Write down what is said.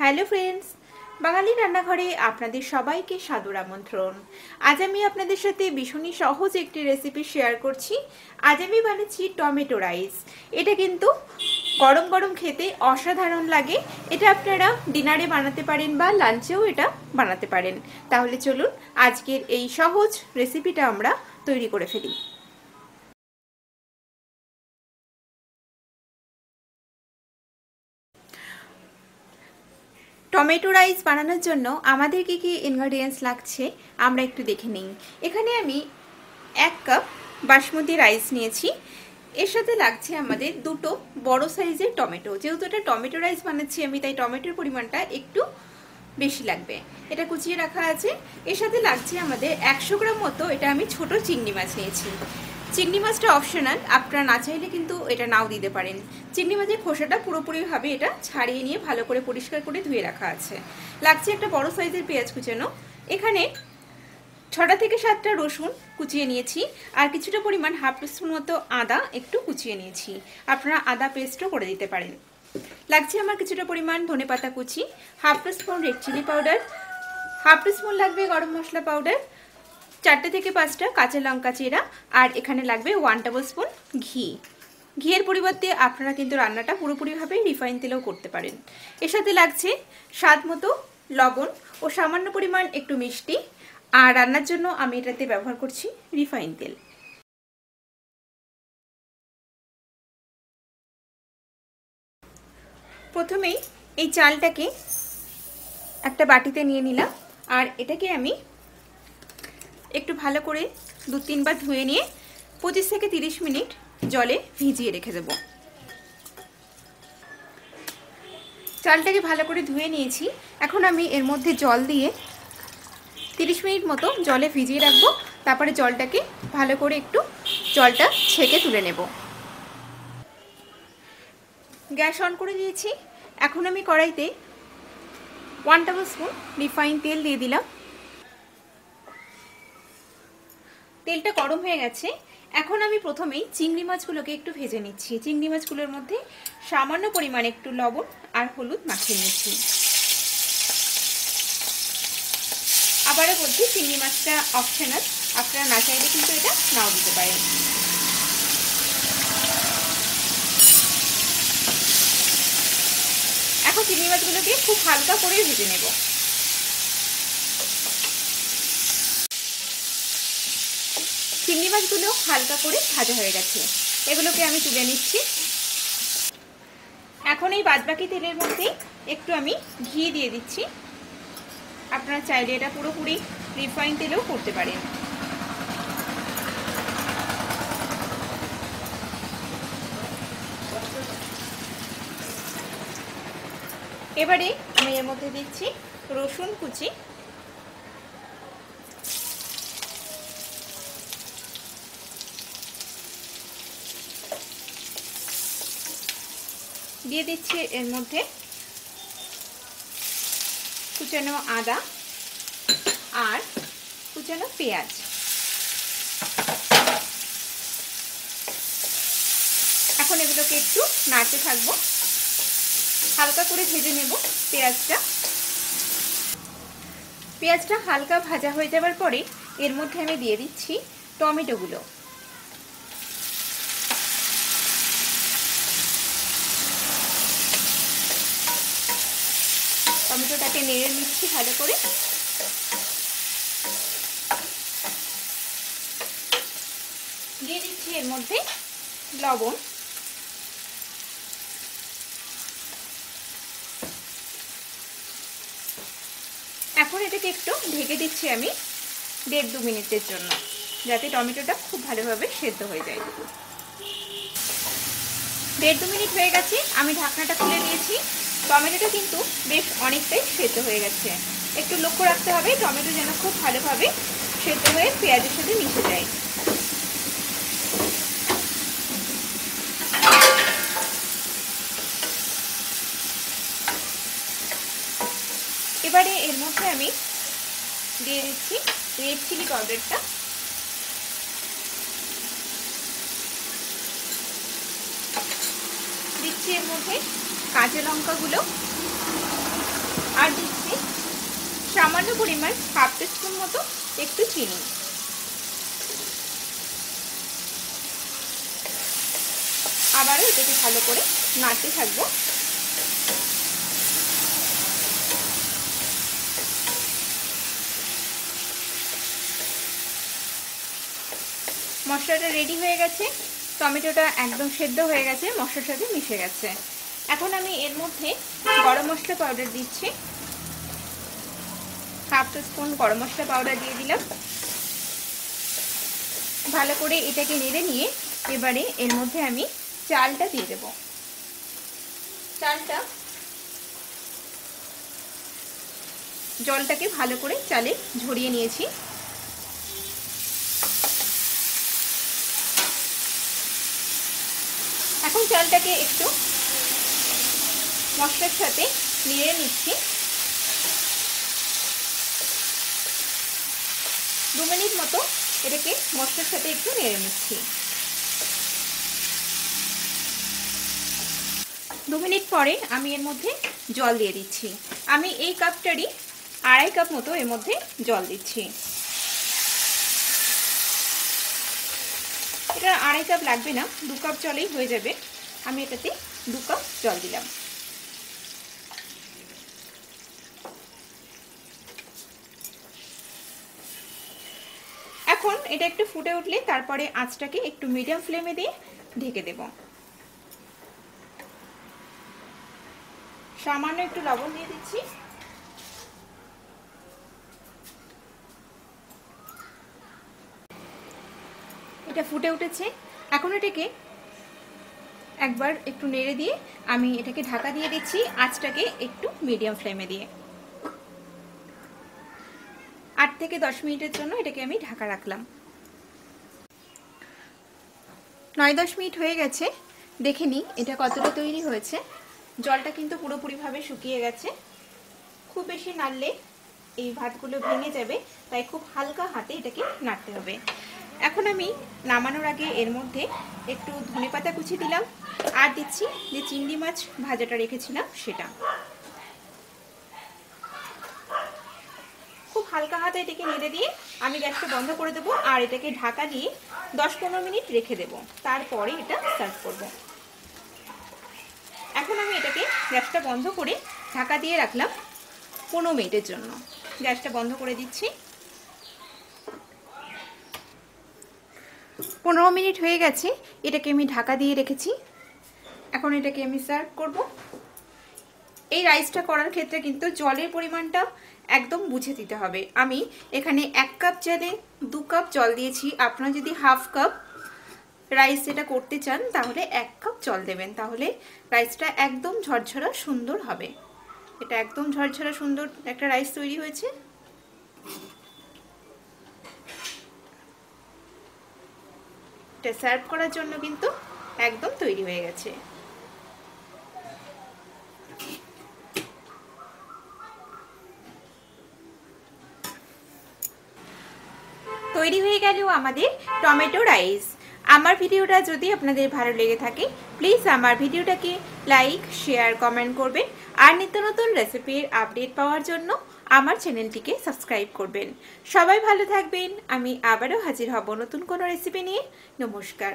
Hello friends, বাঙালি রান্নাঘরে আপনাদের সবাইকে সাদর আমন্ত্রণ। আজ আমি আপনাদের সাথে ভীষণই সহজ একটি রেসিপি শেয়ার করছি। আজ আমি বানাচ্ছি টমেটো রাইস। এটা কিন্তু গরম গরম খেতে অসাধারণ লাগে। এটা আপনারা ডিনারে বানাতে পারেন বা লাঞ্চেও এটা বানাতে পারেন। তাহলে চলুন আজকের এই সহজ রেসিপিটা আমরা তৈরি করে ফেলি। টমেটো রাইস বানানোর জন্য আমাদের কি কি ইনগ্রেডিয়েন্টস লাগছে আমরা একটু দেখে নিই। এখানে আমি 1 কাপ বাসমতি রাইস নিয়েছি। এর সাথে লাগছে আমাদের দুটো বড় সাইজের টমেটো। যেহেতু এটা টমেটো রাইস বানাচ্ছি আমি, তাই টমেটোর পরিমাণটা একটু বেশি লাগবে। এটা কুচিয়ে রাখা আছে। এর সাথে লাগছে আমাদের 100 গ্রাম মতো, এটা আমি ছোট চিংড়ি মাছ নিয়েছি। চিংড়ি মাছটা অপশনাল, আপনারা না চাইলে কিন্তু এটা নাও দিতে পারেন। চিংড়ি মাছের খোসাটা পুরোপুরিভাবে এটা ছাড়িয়ে নিয়ে ভালো করে পরিষ্কার করে ধুয়ে রাখা আছে। লাগছে একটা বড় সাইজের পেঁয়াজ কুচানো। এখানে 6টা থেকে 7টা রসুন কুচিয়ে নিয়েছি, আর কিছুটা পরিমাণ হাফ টিস্পুন মতো আদা একটু কুচিয়ে নিয়েছি। আপনারা আদা পেস্টও করে দিতে পারেন। লাগছে আমার কিছুটা পরিমাণ ধনেপাতা কুচি, half teaspoon red chili powder, half teaspoon লাগবে গরম মশলা পাউডার, 4টে থেকে 5টা কাঁচা লঙ্কা চেরা, আর এখানে লাগবে 1 টেবিল স্পুন ঘি। ঘিয়ের পরিবর্তে আপনারা কিন্তু রান্নাটা পুরোপুরিভাবে রিফাইন তেলেও করতে পারেন। এর সাথে লাগছে স্বাদ মতো লবণ ও সামান্য পরিমাণ একটু মিষ্টি। আর রান্নার জন্য আমি এটাতে ব্যবহার করছি রিফাইন তেল। প্রথমেই এই চালটাকে একটা বাটিতে নিয়ে নিলাম, আর এটাকে আমি একটু ভালো করে 2-3 বার ধুয়ে নিয়ে 25 থেকে 30 মিনিট জলে ভিজিয়ে রেখে দেব। চালটাকে ভালো করে ধুয়ে নিয়েছি। এখন আমি এর মধ্যে জল দিয়ে 30 মিনিট মতো জলে ভিজিয়ে রাখবো। তারপরে জলটাকে ভালো করে একটু জলটা ছেঁকে তুলে নেব। গ্যাস অন করে দিয়েছি। এখন আমি কড়াইতে 1 টেবিল স্পুন রিফাইন তেল দিয়ে দিলাম। তেলটা গরম হয়ে গেছে। এখন আমি প্রথমেই চিংড়ি মাছগুলোকে একটু ভেজে নিচ্ছি। চিংড়ি মাছগুলোর মধ্যে সামান্য পরিমাণে একটু লবণ আর হলুদ মাখিয়ে নিচ্ছি। আবারও বলছি, চিংড়ি মাছটা অপশনাল, আপনারা না চাইলে কিন্তু এটা নাও দিতে পারেন। এখন চিংড়ি মাছগুলোকে খুব হালকা করে ভেজে নেব। চিংড়ি মাছগুলো হালকা করে ভাজা হয়ে গেছে, এগুলোকে আমি তুলে নিচ্ছি। এখন এই বাদবাকি তেলের মধ্যে একটু আমি ঘি দিয়ে দিচ্ছি। আপনারা চাইলে এটা পুরোপুরি রিফাইন তেলেও করতে পারেন। এবারে আমি এর মধ্যে দিচ্ছি রসুন কুচি, দিয়ে দিচ্ছি এর মধ্যে কুচানো আদা আর কুচানো পেঁয়াজ। এখন এগুলোকে একটু নাড়তে থাকবো, হালকা করে ভেজে নেব পেঁয়াজটা। পেঁয়াজটা হালকা ভাজা হয়ে যাওয়ার পরে এর মধ্যে আমি দিয়ে দিচ্ছি টমেটোগুলো। টমেটোটাকে নেড়ে নিচ্ছি ভালো করে। দিয়ে দিচ্ছি এর মধ্যে লবণ, এখন এটাকে একটু ঢেকে দিচ্ছি আমি 1.5-2 মিনিটের জন্য, যাতে টমেটোটা খুব ভালোভাবে সেদ্ধ হয়ে যায়। 1.5-2 মিনিট হয়ে গেছে, আমি ঢাকনাটা খুলে দিয়েছি। টমেটোটা কিন্তু বেশ অনেকটাই সেদ্ধ হয়ে গেছে। একটু লক্ষ্য রাখতে হবে টমেটো যেন খুব ভালোভাবে সেদ্ধ হয়ে পেঁয়াজের সাথে মিশে যায়। এবারে এর মধ্যে আমি দিয়ে দিচ্ছি রেড চিলি পাউডারটা। দিচ্ছি এর মধ্যে কাঁচা লঙ্কাগুলো, আর দিচ্ছি সামান্য পরিমাণ হাফ টিস্পুন মতো একটু চিনি। আবারও এটাকে ভালো করে নাড়তে থাকবো। মশলাটা রেডি হয়ে গেছে, টমেটোটা একদম সেদ্ধ হয়ে গেছে, মশলার সাথে মিশে গেছে। এখন আমি এর মধ্যে গরম মশলা পাউডার দিচ্ছি, হাফ টিস্পুন গরম মশলা পাউডার দিয়ে দিলাম। ভালো করে এটাকে নেড়ে নিয়ে এবারে এর মধ্যে আমি চালটা দিয়ে দেব। চালটা জলটাকে ভালো করে চালে ঝরিয়ে নিয়েছি। এখন চালটাকে একটু মশলার সাথে নেড়ে নিচ্ছি। 2 মিনিট মতো এটাকে মশলার সাথে একটু নেড়ে নিচ্ছি। 2 মিনিট পরে আমি এর মধ্যে জল দিয়ে দিচ্ছি। আমি এই কাপটারই 2.5 কাপ মতো এর মধ্যে জল দিচ্ছি। এটা 2.5 কাপ লাগবে না, 2 কাপ জলেই হয়ে যাবে। আমি এটাতে 2 কাপ জল দিলাম। এখন এটা একটু ফুটে উঠলে তারপরে আঁচটাকে একটু মিডিয়াম ফ্লেমে দিয়ে ঢেকে দেব। সামান্য একটু লবণ দিয়ে দিচ্ছি। এটা ফুটে উঠেছে। এখন এটাকে একবার একটু নেড়ে দিয়ে আমি এটাকে ঢাকা দিয়ে দিচ্ছি, আঁচটাকে একটু মিডিয়াম ফ্লেমে দিয়ে। 8 থেকে 10 মিনিটের জন্য এটাকে আমি ঢাকা রাখলাম। 9-10 মিনিট হয়ে গেছে, দেখে নিই এটা কতটা তৈরি হয়েছে। জলটা কিন্তু পুরোপুরিভাবে শুকিয়ে গেছে। খুব বেশি নাড়লে এই ভাতগুলো ভেঙে যাবে, তাই খুব হালকা হাতে এটাকে নাড়তে হবে। এখন আমি নামানোর আগে এর মধ্যে একটু ধনেপাতা কুচি দিলাম, আর দিচ্ছি যে চিংড়ি মাছ ভাজাটা রেখেছিলাম সেটা। খুব হালকা হাতে এটাকে নেড়ে দিয়ে আমি গ্যাসটা বন্ধ করে দেবো, আর এটাকে ঢাকা দিয়ে 10-15 মিনিট রেখে দেবো। তারপরে এটা সার্ভ করব। এখন আমি এটাকে গ্যাসটা বন্ধ করে ঢাকা দিয়ে রাখলাম 15 মিনিটের জন্য। গ্যাসটা বন্ধ করে দিচ্ছি। 15 মিনিট হয়ে গেছে, এটাকে আমি ঢাকা দিয়ে রেখেছি। এখন এটাকে আমি সার্ভ করব। এই রাইসটা করার ক্ষেত্রে কিন্তু জলের পরিমাণটা একদম বুঝে দিতে হবে। আমি এখানে 1 কাপ চালে 2 কাপ জল দিয়েছি। আপনারা যদি হাফ কাপ রাইস এটা করতে চান তাহলে 1 কাপ জল দেবেন, তাহলে রাইসটা একদম ঝরঝরা সুন্দর হবে। এটা একদম ঝরঝরা সুন্দর একটা রাইস তৈরি হয়েছে। এটা সার্ভ করার জন্য কিন্তু একদম তৈরি হয়ে গেছে। তৈরি হয়ে গেল আমাদের টমেটো রাইস। আমার ভিডিওটা যদি আপনাদের ভালো লেগে থাকে প্লিজ আমার ভিডিওটাকে লাইক, শেয়ার, কমেন্ট করবেন। আর নিত্য নতুন রেসিপির আপডেট পাওয়ার জন্য আমার চ্যানেলটিকে সাবস্ক্রাইব করবেন। সবাই ভালো থাকবেন। আমি আবারও হাজির হব নতুন কোনো রেসিপি নিয়ে। নমস্কার।